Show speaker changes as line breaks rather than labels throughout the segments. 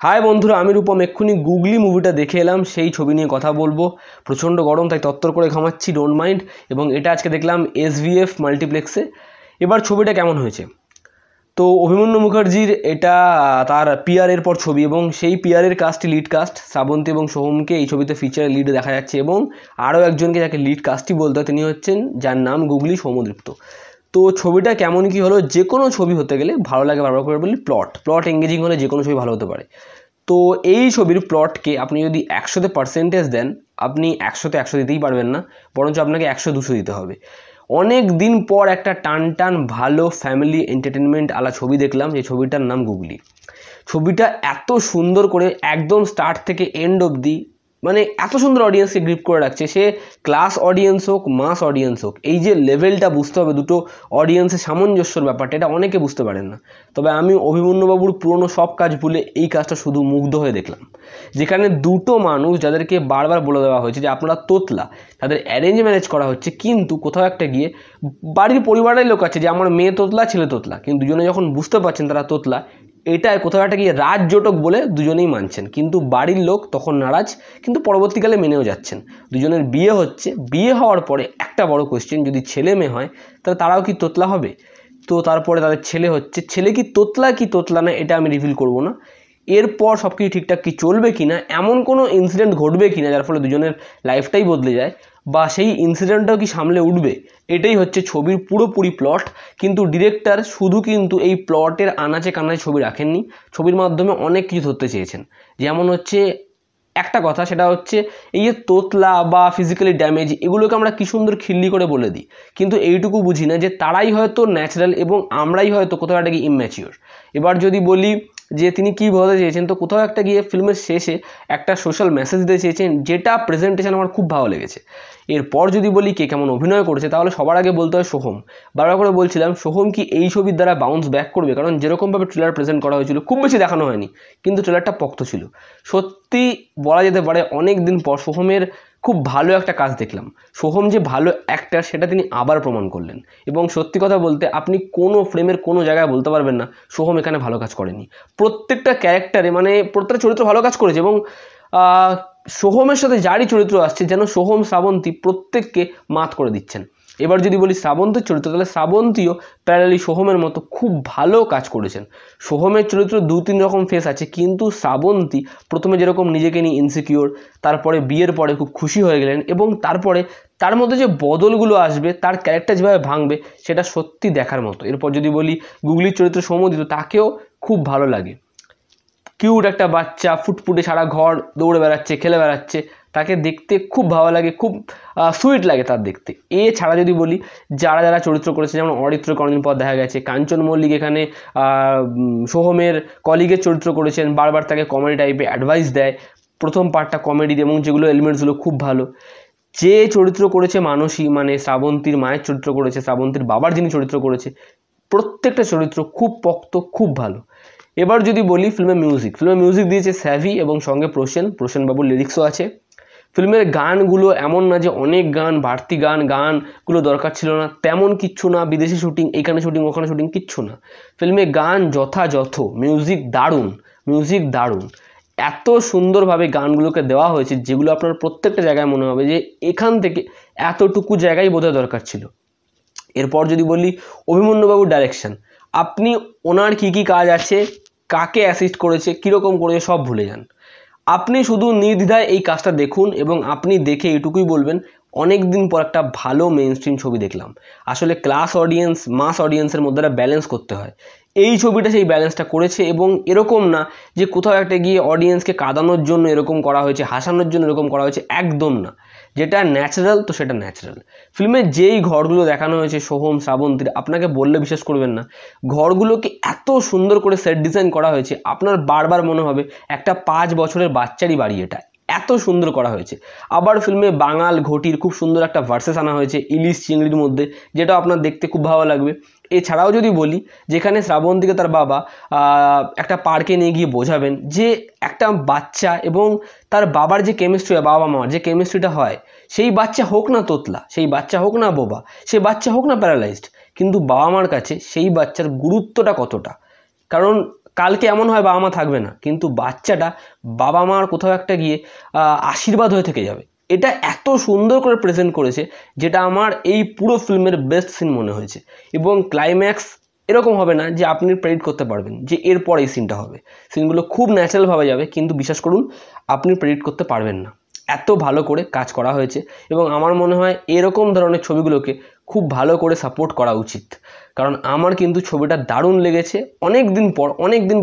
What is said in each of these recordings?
High বন্ধুরা, আমি রূপম। এক্ষুনি গুগলি মুভিটা দেখে এলাম, সেই ছবি নিয়ে কথা বলবো। প্রচণ্ড গরম, তাই তত্তর করে ঘামাচ্ছি, ডোন্ট মাইন্ড। এবং এটা আজকে দেখলাম SVF মাল্টিপ্লেক্সে। এবার ছবিটা কেমন হয়েছে? তো অভিমন্যু মুখার্জির এটা তার পিআরের পর ছবি, এবং সেই পিআরের কাস্টই লিড কাস্ট। শ্রাবন্তী এবং সোহমকে এই ছবিতে ফিচারে লিডে দেখা যাচ্ছে, এবং আরও একজনকে যাকে লিড কাস্টই বলতে হয় তিনি হচ্ছেন, যার নাম গুগলি সৌম্যদীপ্ত। তো ছবিটা কেমন কি হলো? যে কোনো ছবি হতে গেলে ভালো লাগে, বারবার করে বলি, প্লট এঙ্গেজিং হলে যে কোনো ছবি ভালো হতে পারে। তো এই ছবির প্লটকে আপনি যদি 100তে পার্সেন্টেজ দেন, আপনি 100তে 100 দিতেই পারবেন না, বরঞ্চ আপনাকে 100-200 দিতে হবে। অনেক দিন পর একটা টান ভালো ফ্যামিলি এন্টারটেনমেন্ট আলা ছবি দেখলাম, যে ছবিটার নাম গুগলি। ছবিটা এত সুন্দর করে একদম স্টার্ট থেকে এন্ড অবধি, মানে এত সুন্দর অডিয়েন্সকে গ্রিপ করে রাখছে। সে ক্লাস অডিয়েন্স হোক, মাস অডিয়েন্স হোক, এই যে লেভেলটা বুঝতে হবে দুটো অডিয়েন্সের সামঞ্জস্যর ব্যাপারটা, এটা অনেকে বুঝতে পারেন না। তবে আমি অভিমন্যুবাবুর পুরনো সব কাজ ভুলে এই কাজটা শুধু মুগ্ধ হয়ে দেখলাম, যেখানে দুটো মানুষ যাদেরকে বারবার বলে দেওয়া হয়েছে যে আপনারা তোতলা, তাদের অ্যারেঞ্জ ম্যারেজ করা হচ্ছে, কিন্তু কোথাও একটা গিয়ে বাড়ির পরিবারের লোক আছে যে আমার মেয়ে তোতলা, ছেলে তোতলা, কিন্তু দুজনে যখন বুঝতে পারছেন তারা তোতলা, এটাই কোথাও একটা গিয়ে রাজজোটক বলে দুজনেই মানছেন, কিন্তু বাড়ির লোক তখন নারাজ, কিন্তু পরবর্তীকালে মেনেও যাচ্ছেন। দুজনের বিয়ে হচ্ছে, বিয়ে হওয়ার পরে একটা বড় কোয়েশ্চেন, যদি ছেলে মেয়ে হয় তাহলে তারাও কি তোতলা হবে? তো তারপরে তাদের ছেলে হচ্ছে, ছেলে কি তোতলা না এটা আমি রিভিল করব না। এরপর সব কিছু ঠিকঠাক কি চলবে কিনা, এমন কোনো ইনসিডেন্ট ঘটবে কিনা যার ফলে দুজনের লাইফটাই বদলে যায়, বা সেই ইনসিডেন্টটাও কি সামলে উঠবে, এটাই হচ্ছে ছবির পুরোপুরি প্লট। কিন্তু ডিরেক্টর শুধু কিন্তু এই প্লটের আনাচে কানাচে ছবি রাখেননি, ছবির মাধ্যমে অনেক কিছু ধরতে চেয়েছেন। যেমন হচ্ছে একটা কথা, সেটা হচ্ছে এই যে তোতলা বা ফিজিক্যালি ড্যামেজ, এগুলোকে আমরা কি সুন্দর খিল্লি করে বলে দিই, কিন্তু এইটুকু বুঝি না যে তারাই হয়তো ন্যাচারাল এবং আমরাই হয়তো কোথাও একটা গিয়ে ইম্যাচিওর। এবার যদি বলি যে তিনি কী বলতে চেয়েছেন, তো কোথাও একটা গিয়ে ফিল্মের শেষে একটা সোশ্যাল মেসেজ দিতে চেয়েছেন, যেটা প্রেজেন্টেশন আমার খুব ভালো লেগেছে। এরপর যদি বলি কে কেমন অভিনয় করেছে, তাহলে সবার আগে বলতে হয় সোহম। বারবার করে বলছিলাম, সোহম কি এই ছবির দ্বারা বাউন্স ব্যাক করবে? কারণ যেরকমভাবে ট্রেলার প্রেজেন্ট করা হয়েছিল, খুব বেশি দেখানো হয়নি, কিন্তু ট্রেলারটা পোক্ত ছিল। সত্যি বলা যেতে পারে অনেক দিন পর সোহমের খুব ভালো একটা কাজ দেখলাম। সোহম যে ভালো অ্যাক্টার সেটা তিনি আবার প্রমাণ করলেন, এবং সত্যি কথা বলতে আপনি কোনো ফ্রেমের কোনো জায়গায় বলতে পারবেন না সোহম এখানে ভালো কাজ করেনি। প্রত্যেকটা ক্যারেক্টারে, মানে প্রত্যেকটা চরিত্র ভালো কাজ করেছে, এবং সোহমের সাথে যারই চরিত্র আসছে যেন সোহম শ্রাবন্তী প্রত্যেককে মাত করে দিচ্ছেন। এবার যদি বলি শ্রাবন্তীর চরিত্র, তাহলে শ্রাবন্তীও প্যারালি সোহমের মতো খুব ভালো কাজ করেছেন। সোহমের চরিত্র 2-3 রকম ফেস আছে, কিন্তু শ্রাবন্তী প্রথমে যেরকম নিজেকে নিয়ে ইনসিকিউর, তারপরে বিয়ের পরে খুব খুশি হয়ে গেলেন, এবং তারপরে তার মধ্যে যে বদলগুলো আসবে, তার ক্যারেক্টার যেভাবে ভাঙবে, সেটা সত্যি দেখার মতো। এরপর যদি বলি গুগলির চরিত্র সৌম্যদীপ্ত, তাকেও খুব ভালো লাগে। কিউট একটা বাচ্চা, ফুটফুটে, সারা ঘর দৌড়ে বেড়াচ্ছে, খেলে বেড়াচ্ছে, তাকে দেখতে খুব ভালো লাগে, খুব সুইট লাগে তার দেখতে। এছাড়া যদি বলি যারা চরিত্র করেছে, যেমন অরিত্র অনেকদিন পর দেখা গেছে, কাঞ্চন মল্লিক এখানে সোহমের কলিগের চরিত্র করেছেন, বারবার তাকে কমেডি টাইপে অ্যাডভাইস দেয়। প্রথম পার্টটা কমেডি, এবং যেগুলো এলিমেন্টসগুলো খুব ভালো। যে চরিত্র করেছে মানসী, মানে শ্রাবন্তীর মায়ের চরিত্র করেছে, শ্রাবন্তীর বাবার যিনি চরিত্র করেছে, প্রত্যেকটা চরিত্র খুব পোক্ত, খুব ভালো। এবার যদি বলি ফিল্মে মিউজিক দিয়েছে স্যাভি, এবং সঙ্গে প্রসেনবাবুর লিরিক্সও আছে। ফিল্মের গানগুলো এমন না যে অনেক গান, বাড়তি গানগুলো দরকার ছিল না, তেমন কিচ্ছু না। বিদেশি শুটিং, এখানে শুটিং, ওখানে শুটিং, কিচ্ছু না। ফিল্মে গান যথাযথ, মিউজিক দারুণ। এত সুন্দরভাবে গানগুলোকে দেওয়া হয়েছে, যেগুলো আপনার প্রত্যেকটা জায়গায় মনে হবে যে এখান থেকে এতটুকু জায়গায় বোধহয় দরকার ছিল। এরপর যদি বলি অভিমন্যুবাবুর ডাইরেকশন, আপনি ওনার কি কাজ আছে, কাকে অ্যাসিস্ট করেছে, কীরকম করেছে, সব ভুলে যান। আপনি শুধু নির্দ্বিধায় এই কাজটা দেখুন, এবং আপনি দেখে এটুকুই বলবেন অনেক দিন পর একটা ভালো মেইন স্ট্রিম ছবি দেখলাম। আসলে ক্লাস অডিয়েন্স, মাস অডিয়েন্সের মধ্যে একটা ব্যালেন্স করতে হয়। এই ছবিটা সেই ব্যালেন্সটা করেছে, এবং এরকম না যে কোথাও একটা গিয়ে অডিয়েন্সকে কাঁদানোর জন্য এরকম করা হয়েছে, হাসানোর জন্য এরকম করা হয়েছে, একদম না। যেটা ন্যাচারাল, তো সেটা ন্যাচারাল। ফিল্মে যেই ঘরগুলো দেখানো হয়েছে সোহম, শ্রাবন্তীর, আপনাকে বললে বিশ্বাস করবেন না, ঘরগুলোকে এত সুন্দর করে সেট ডিজাইন করা হয়েছে, আপনার বারবার মনে হবে একটা 5 বছরের বাচ্চারই বাড়ি, এটা এত সুন্দর করা হয়েছে। আবার ফিল্মে বাঙাল ঘটির খুব সুন্দর একটা ভার্সেস আনা হয়েছে ইলিশ চিংড়ির মধ্যে, যেটা আপনার দেখতে খুব ভালো লাগবে। এছাড়াও যদি বলি, যেখানে শ্রাবন্তীকে তার বাবা একটা পার্কে নিয়ে গিয়ে বোঝাবেন যে একটা বাচ্চা এবং তার বাবার যে কেমিস্ট্রি, বাবা মার যে কেমিস্ট্রিটা হয়, সেই বাচ্চা হোক না তোতলা, সেই বাচ্চা হোক না বোবা, সেই বাচ্চা হোক না প্যারালাইজড, কিন্তু বাবা মার কাছে সেই বাচ্চার গুরুত্বটা কতটা। কারণ কালকে এমন হয় বাবা মা থাকবে না, কিন্তু বাচ্চাটা বাবা মার কোথাও একটা গিয়ে আশীর্বাদ হয়ে থেকে যাবে। এটা এত সুন্দর করে প্রেজেন্ট করেছে, যেটা আমার এই পুরো ফিল্মের বেস্ট সিন মনে হয়েছে। এবং ক্লাইম্যাক্স এরকম হবে না যে আপনি প্রেডিক্ট করতে পারবেন যে এরপর এই সিনটা হবে। সিনগুলো খুব ন্যাচারালভাবে যাবে, কিন্তু বিশ্বাস করুন আপনি প্রেডিক্ট করতে পারবেন না, এত ভালো করে কাজ করা হয়েছে। এবং আমার মনে হয় এরকম ধরনের ছবিগুলোকে খুব ভালো করে সাপোর্ট করা উচিত, কারণ আমার কিন্তু ছবিটা দারুণ লেগেছে। অনেক দিন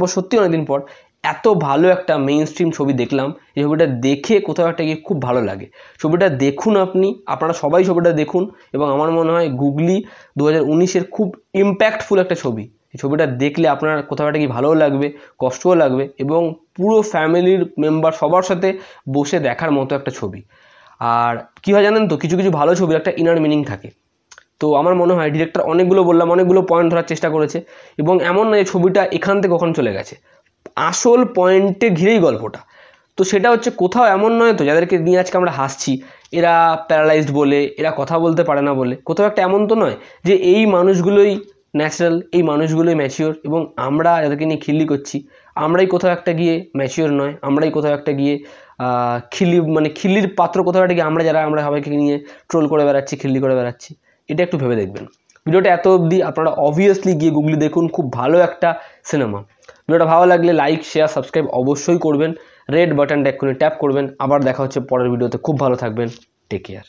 পর সত্যি অনেক দিন পর এত ভালো একটা মেইন স্ট্রিম ছবি দেখলাম। এই ছবিটা দেখে কোথাও একটা গিয়ে খুব ভালো লাগে। ছবিটা দেখুন, আপনারা সবাই ছবিটা দেখুন। এবং আমার মনে হয় গুগলি 2019-এর খুব ইম্প্যাক্টফুল একটা ছবি। এই ছবিটা দেখলে আপনার কোথাও একটা গিয়ে ভালোও লাগবে, কষ্টও লাগবে, এবং পুরো ফ্যামিলির মেম্বার সবার সাথে বসে দেখার মতো একটা ছবি। আর কী হয় জানেন তো, কিছু কিছু ভালো ছবির একটা ইনার মিনিং থাকে। তো আমার মনে হয় ডিরেক্টর অনেকগুলো পয়েন্ট ধরার চেষ্টা করেছে, এবং এমন নয় ছবিটা এখান থেকে ওখানে চলে গেছে, আসল পয়েন্টে ঘিরেই গল্পটা। তো সেটা হচ্ছে কোথাও এমন নয় তো যাদেরকে নিয়ে আজকে আমরা হাসছি এরা প্যারালাইজড বলে, এরা কথা বলতে পারে না বলে, কোথাও একটা এমন তো নয় যে এই মানুষগুলোই ন্যাচারাল, এই মানুষগুলোই ম্যাচিওর, এবং আমরা যাদেরকে নিয়ে খিল্লি করছি আমরাই কোথাও একটা গিয়ে ম্যাচিওর নয়, আমরাই কোথাও একটা গিয়ে খিল্লির পাত্র কোথাও একটা গিয়ে আমরা সবাইকে নিয়ে ট্রোল করে বেড়াচ্ছি, খিল্লি করে বেড়াচ্ছি। এটা একটু ভেবে দেখবেন। ভিডিওটা এত অবধি, আপনারা অবভিয়াসলি গিয়ে গুগলি দেখুন, খুব ভালো একটা সিনেমা। ভিডিওটা ভালো লাগলে লাইক, শেয়ার, সাবস্ক্রাইব অবশ্যই করবেন। রেড বাটনটা এক্ষুনি ট্যাপ করবেন। আবার দেখা হচ্ছে পরের ভিডিওতে। খুব ভালো থাকবেন। Take care.